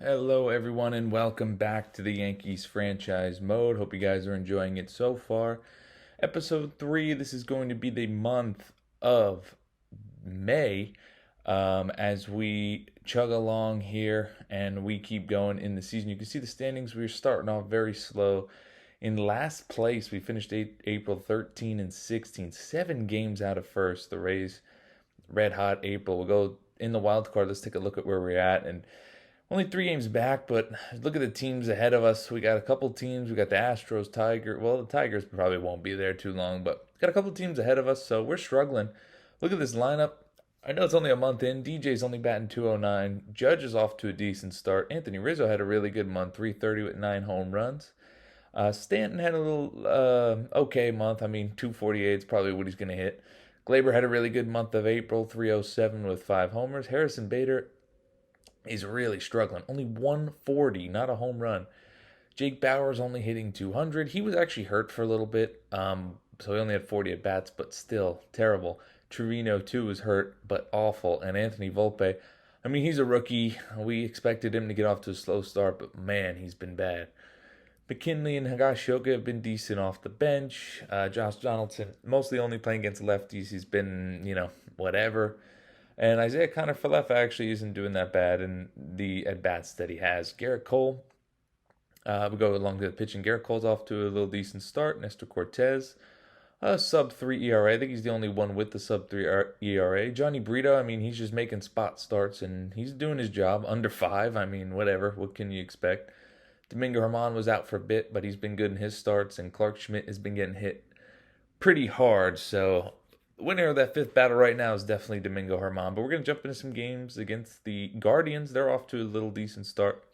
Hello, everyone, and welcome back to the Yankees franchise mode. Hope you guys are enjoying it so far. Episode 3, this is going to be the month of May as we chug along here and we keep going in the season. You can see the standings. We're starting off very slow. In last place, we finished April 13 and 16, 7 games out of first. The Rays, red hot April. We'll go in the wild card. Let's take a look at where we're at. And only 3 games back, but look at the teams ahead of us. We got a couple teams. We got the Astros, Well, the Tigers probably won't be there too long, but got a couple teams ahead of us, so we're struggling. Look at this lineup. I know it's only a month in. DJ's only batting 209. Judge is off to a decent start. Anthony Rizzo had a really good month, 330 with 9 home runs. Stanton had a little okay month. I mean, 248 is probably what he's going to hit. Glaber had a really good month of April, 307 with 5 homers. Harrison Bader is really struggling. Only 140, not a home run. Jake Bauer's only hitting 200. He was actually hurt for a little bit, so he only had 40 at bats, but still terrible. Trevino too was hurt, but awful. And Anthony Volpe, I mean, he's a rookie. We expected him to get off to a slow start, but man, he's been bad. McKinley and Higashioka have been decent off the bench. Josh Donaldson, mostly only playing against lefties. He's been, whatever. And Isaiah Kiner-Falefa actually isn't doing that bad in the at-bats that he has. Garrett Cole, we go along to the pitching. Garrett Cole's off to a little decent start. Nestor Cortez, sub-3 ERA. I think he's the only one with the sub-3 ERA. Johnny Brito, I mean, he's just making spot starts, and he's doing his job. Under 5, I mean, whatever. What can you expect? Domingo Germán was out for a bit, but he's been good in his starts, and Clark Schmidt has been getting hit pretty hard, so winner of that fifth battle right now is definitely Domingo Germán. But we're going to jump into some games against the Guardians. They're off to a little decent start.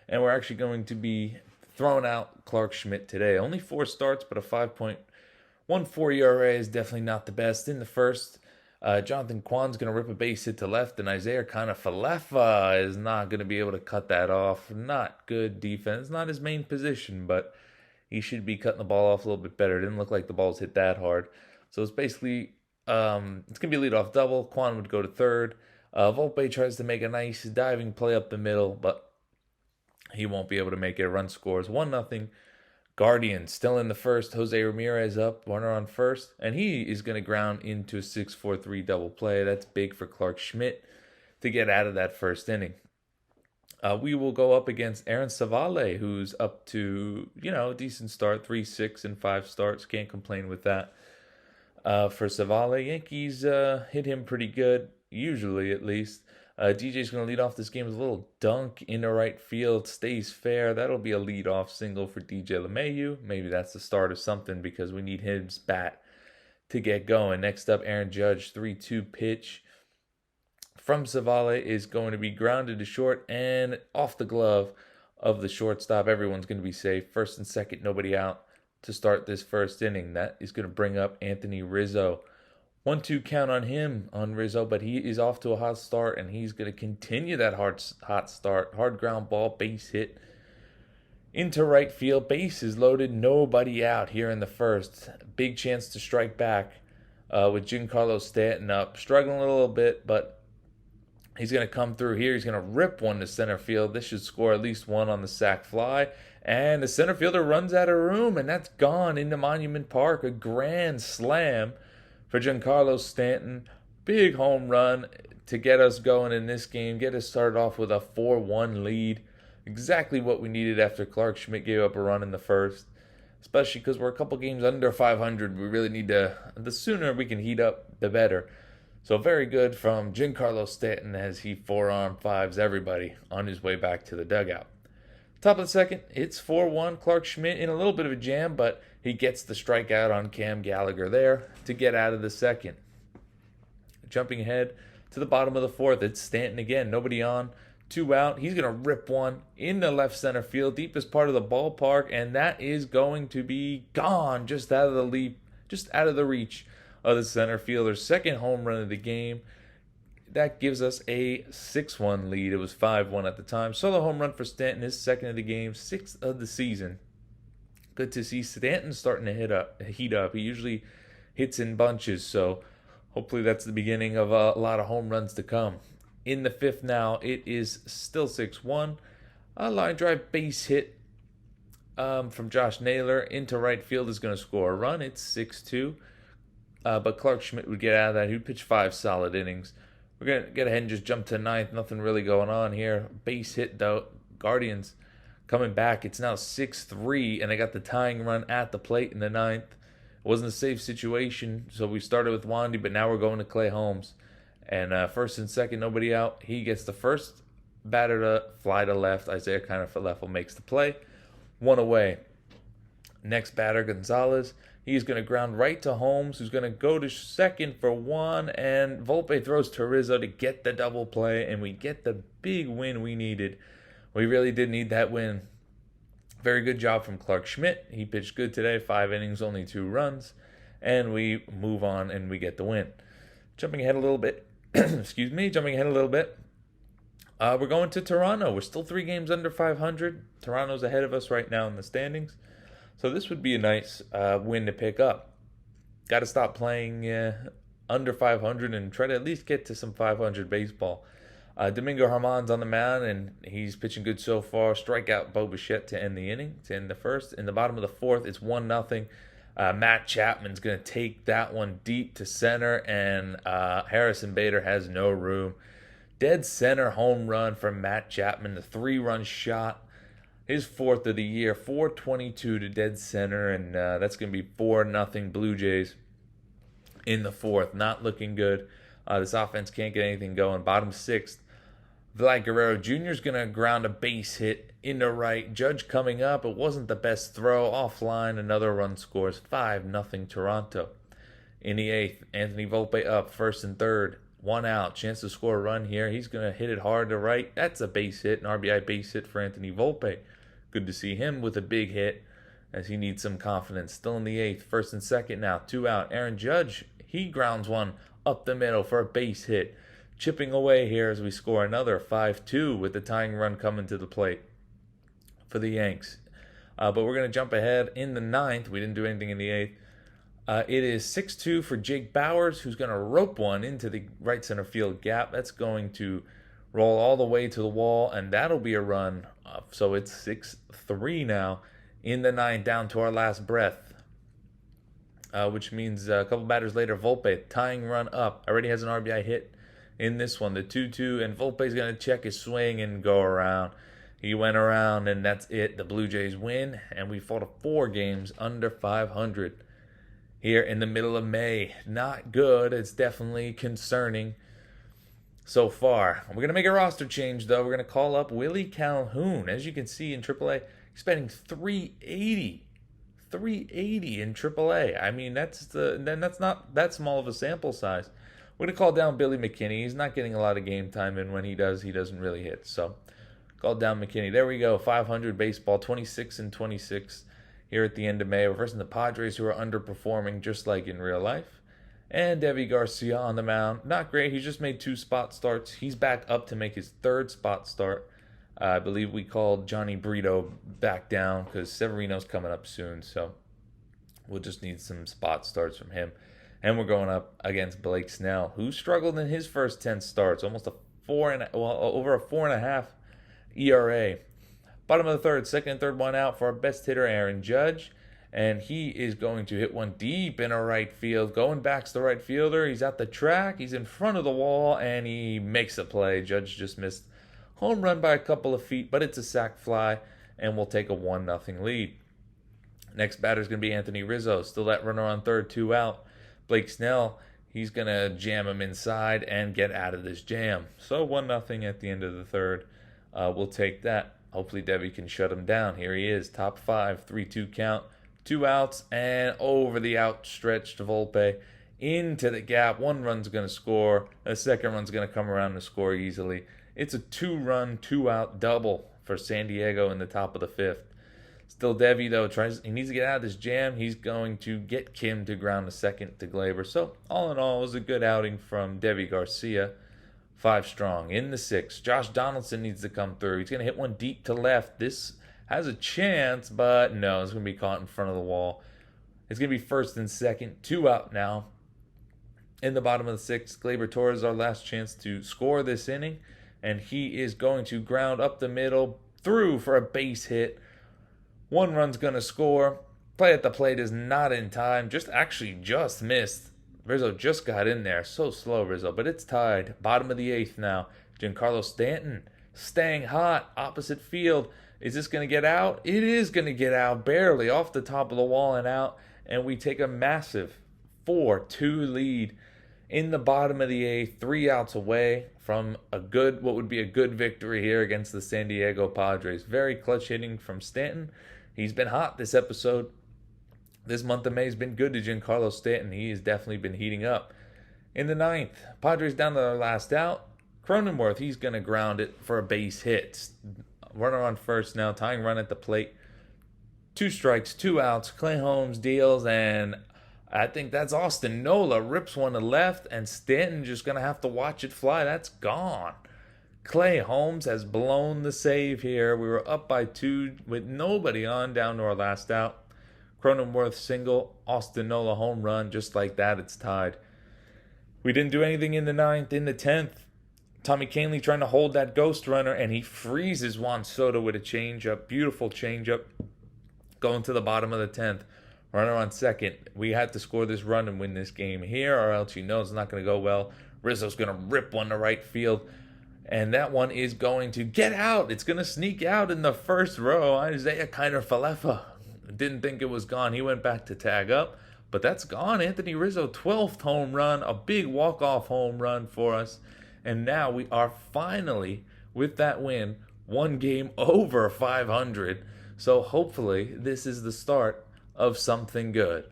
And we're actually going to be throwing out Clark Schmidt today. Only 4 starts, but a 5.14 ERA is definitely not the best. In the first, Jonathan Kwan's going to rip a base hit to left, and Isaiah Kiner-Falefa is not going to be able to cut that off. Not good defense. Not his main position, but he should be cutting the ball off a little bit better. It didn't look like the balls hit that hard. So it's basically it's going to be a leadoff double. Kwan would go to third. Volpe tries to make a nice diving play up the middle, but he won't be able to make it. Run scores 1-0. Guardians still in the first. Jose Ramirez up, runner on first, and he is going to ground into a 6-4-3 double play. That's big for Clark Schmidt to get out of that first inning. We will go up against Aaron Savale, who's up to, a decent start, 3-6 and 5 starts. Can't complain with that. For Savale, Yankees hit him pretty good, usually at least. DJ's going to lead off this game with a little dunk into right field, stays fair. That'll be a leadoff single for DJ LeMahieu. Maybe that's the start of something because we need his bat to get going. Next up, Aaron Judge, 3-2 pitch from Savale is going to be grounded to short and off the glove of the shortstop. Everyone's going to be safe. First and second, nobody out to start this first inning. That is going to bring up Anthony Rizzo. 1-2 count on him, on Rizzo, but he is off to a hot start, and he's going to continue that hot start. Hard ground ball, base hit into right field. Base is loaded, nobody out here in the first. Big chance to strike back with Giancarlo Stanton up. Struggling a little bit, but he's going to come through here. He's going to rip one to center field. This should score at least one on the sac fly. And the center fielder runs out of room, and that's gone into Monument Park. A grand slam for Giancarlo Stanton. Big home run to get us going in this game. Get us started off with a 4-1 lead. Exactly what we needed after Clark Schmidt gave up a run in the first. Especially because we're a couple games under 500. We really need to, the sooner we can heat up, the better. So very good from Giancarlo Stanton as he forearm fives everybody on his way back to the dugout. Top of the second, it's 4-1. Clark Schmidt in a little bit of a jam, but he gets the strikeout on Cam Gallagher there to get out of the second. Jumping ahead to the bottom of the fourth, it's Stanton again. Nobody on, 2 out. He's going to rip one in the left center field, deepest part of the ballpark, and that is going to be gone just out of the reach of the center fielder's second home run of the game. That gives us a 6-1 lead. It was 5-1 at the time. Solo home run for Stanton, his second of the game, 6th of the season. Good to see Stanton starting to heat up. He usually hits in bunches, so hopefully that's the beginning of a lot of home runs to come. In the fifth now, it is still 6-1. A line drive base hit from Josh Naylor into right field is going to score a run. It's 6-2. But Clark Schmidt would get out of that. He'd pitch 5 solid innings. We're going to get ahead and just jump to ninth. Nothing really going on here. Base hit, though. Guardians coming back. It's now 6-3, and they got the tying run at the plate in the ninth. It wasn't a safe situation, so we started with Wandy, but now we're going to Clay Holmes. And first and second, nobody out. He gets the first batter to fly to left. Isaiah Kiner-Falefa makes the play. 1 away. Next batter, Gonzalez. He's going to ground right to Holmes, who's going to go to second for 1, and Volpe throws to Rizzo to get the double play, and we get the big win we needed. We really did need that win. Very good job from Clark Schmidt. He pitched good today, 5 innings, only 2 runs, and we move on and we get the win. Jumping ahead a little bit, we're going to Toronto. We're still 3 games under 500. Toronto's ahead of us right now in the standings. So this would be a nice win to pick up. Got to stop playing under 500 and try to at least get to some 500 baseball. Domingo Germán's on the mound, and he's pitching good so far. Strikeout Bo Bichette to end the inning, to end the first. In the bottom of the fourth, it's 1-0. Matt Chapman's going to take that one deep to center, and Harrison Bader has no room. Dead center home run from Matt Chapman, the 3-run shot. His 4th of the year, 422 to dead center, and that's going to be 4-0 Blue Jays in the 4th. Not looking good. This offense can't get anything going. Bottom 6th, Vlad Guerrero Jr. is going to ground a base hit into right. Judge coming up. It wasn't the best throw. Offline, another run scores. 5-0 Toronto. In the 8th, Anthony Volpe up, 1st and 3rd. 1 out. Chance to score a run here. He's going to hit it hard to right. That's a base hit, an RBI base hit for Anthony Volpe. Good to see him with a big hit as he needs some confidence. Still in the 8th, 1st and 2nd now, 2 out. Aaron Judge, he grounds one up the middle for a base hit. Chipping away here as we score another 5-2 with the tying run coming to the plate for the Yanks. But we're going to jump ahead in the 9th. We didn't do anything in the 8th. It is 6-2 for Jake Bowers, who's going to rope one into the right center field gap. That's going to roll all the way to the wall, and that'll be a run. So it's 6-3 now in the 9th, down to our last breath, which means a couple batters later, Volpe, tying run up, already has an RBI hit in this one, the 2-2, and Volpe's going to check his swing and go around. He went around, and that's it. The Blue Jays win, and we fought 4 games under 500 here in the middle of May. Not good. It's definitely concerning so far. We're going to make a roster change, though. We're going to call up Willie Calhoun. As you can see in AAA, he's batting 380. 380 in AAA. I mean, that's not that small of a sample size. We're going to call down Billy McKinney. He's not getting a lot of game time, and when he does, he doesn't really hit. So, call down McKinney. There we go. 500 baseball, 26-26 here at the end of May. We're versing the Padres, who are underperforming just like in real life. And Deivi Garcia on the mound. Not great. He's just made 2 spot starts. He's back up to make his 3rd spot start. I believe we called Johnny Brito back down because Severino's coming up soon. So we'll just need some spot starts from him. And we're going up against Blake Snell, who struggled in his first 10 starts. Almost over a 4.5 ERA. Bottom of the 3rd, 2nd and 3rd, 1 out for our best hitter, Aaron Judge. And he is going to hit one deep in a right field. Going back to the right fielder. He's at the track. He's in front of the wall, and he makes a play. Judge just missed. Home run by a couple of feet, but it's a sac fly, and we'll take a 1-0 lead. Next batter is going to be Anthony Rizzo. Still that runner on 3rd, 2 out. Blake Snell, he's going to jam him inside and get out of this jam. So 1-0 at the end of the 3rd. We'll take that. Hopefully Deivi can shut him down. Here he is, top 5, 3-2 count. 2 outs, and over the outstretched Volpe into the gap. 1 run's going to score. A 2nd run's going to come around and score easily. It's a 2-run, 2-out double for San Diego in the top of the 5th. Still Deivi, though, he needs to get out of this jam. He's going to get Kim to ground a 2nd to Glaber. So, all in all, it was a good outing from Deivi Garcia. 5 strong. In the 6th, Josh Donaldson needs to come through. He's going to hit one deep to left. This has a chance, but no, it's going to be caught in front of the wall. It's going to be 1st and 2nd, 2 out now. In the bottom of the 6th, Glaber Torres, our last chance to score this inning, and he is going to ground up the middle through for a base hit. 1 run's going to score. Play at the plate is not in time. Just missed. Rizzo just got in there. So slow, Rizzo. But it's tied. Bottom of the 8th now. Giancarlo Stanton staying hot. Opposite field. Is this going to get out? It is going to get out. Barely off the top of the wall and out. And we take a massive 4-2 lead in the bottom of the 8th. 3 outs away from what would be a good victory here against the San Diego Padres. Very clutch hitting from Stanton. He's been hot this episode. This month of May has been good to Giancarlo Stanton. He has definitely been heating up. In the 9th, Padres down to their last out. Cronenworth, he's going to ground it for a base hit. Runner on first now, tying run at the plate. 2 strikes, 2 outs. Clay Holmes deals, and I think that's Austin Nola. Rips one to left, and Stanton just going to have to watch it fly. That's gone. Clay Holmes has blown the save here. We were up by 2 with nobody on down to our last out. Cronenworth single, Austin Nola home run. Just like that, it's tied. We didn't do anything in the 9th. In the 10th, Tommy Kahnle trying to hold that ghost runner, and he freezes Juan Soto with a changeup. Beautiful changeup. Going to the bottom of the 10th. Runner on second. We had to score this run and win this game here, or else you know it's not going to go well. Rizzo's going to rip one to right field. And that one is going to get out. It's going to sneak out in the first row. Isaiah Kiner-Falefa didn't think it was gone. He went back to tag up. But that's gone. Anthony Rizzo, 12th home run. A big walk-off home run for us. And now we are finally, with that win, 1 game over 500. So hopefully this is the start of something good.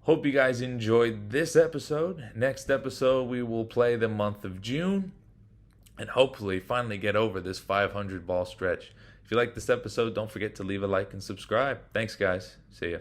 Hope you guys enjoyed this episode. Next episode, we will play the month of June. And hopefully finally get over this 500 ball stretch. If you like this episode, don't forget to leave a like and subscribe. Thanks, guys. See ya.